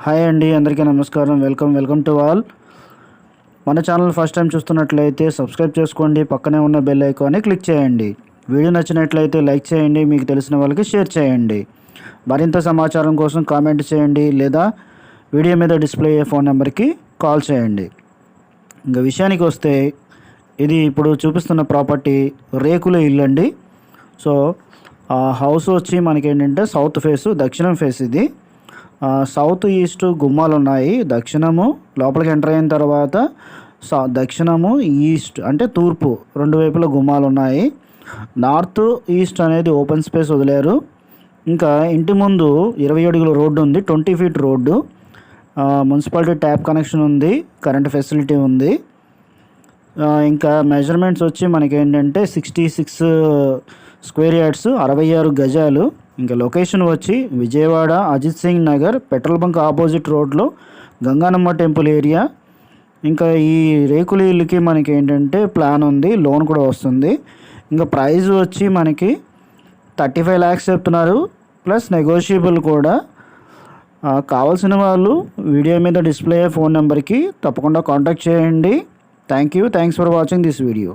Hi అండి, అందరికీ నమస్కారం. Welcome to all. మన ఛానల్ ఫస్ట్ టైం చూస్తున్నట్లయితే సబ్స్క్రైబ్ చేసుకోండి, పక్కనే ఉన్న బెల్ ఐకాన్ని క్లిక్ చేయండి. వీడియో నచ్చినట్లయితే లైక్ చేయండి, మీకు తెలిసిన వాళ్ళకి షేర్ చేయండి. మరింత సమాచారం కోసం కామెంట్ చేయండి లేదా వీడియో మీద డిస్ప్లే అయ్యే ఫోన్ నెంబర్కి కాల్ చేయండి. ఇంకా విషయానికి వస్తే, ఇది ఇప్పుడు చూపిస్తున్న ప్రాపర్టీ రేకుల ఇల్లు అండి. సో ఆ హౌస్ వచ్చి మనకి ఏంటంటే సౌత్ ఫేసు, దక్షిణం ఫేస్. ఇది సౌత్ ఈస్ట్ గుమ్మాలు ఉన్నాయి. దక్షిణము లోపలికి ఎంటర్ అయిన తర్వాత దక్షిణము ఈస్ట్ అంటే తూర్పు రెండు వైపుల గుమ్మాలు ఉన్నాయి. నార్త్ ఈస్ట్ అనేది ఓపెన్ స్పేస్ వదిలేరు. ఇంకా ఇంటి ముందు 20 అడుగుల రోడ్డు ఉంది, 20 feet road. Municipality tap connection ఉంది, కరెంట్ ఫెసిలిటీ ఉంది. ఇంకా మెజర్మెంట్స్ వచ్చి మనకి ఏంటంటే 66 స్క్వేర్ యార్డ్స్, 66 గజాలు. ఇంకా లొకేషన్ వచ్చి Vijayawada Ajit Singh Nagar petrol bunk opposite రోడ్లో గంగానమ్మ టెంపుల్ ఏరియా. ఇంకా ఈ రేకుల ఇల్లుకి మనకి ఏంటంటే ప్లాన్ ఉంది, లోన్ కూడా వస్తుంది. ఇంకా ప్రైస్ వచ్చి మనకి 35 lakhs చెప్తున్నారు, ప్లస్ నెగోషియబుల్ కూడా. కావాల్సిన వాళ్ళు వీడియో మీద డిస్ప్లే అయ్యే ఫోన్ నెంబర్కి తప్పకుండా కాంటాక్ట్ చేయండి. Thanks for watching this video.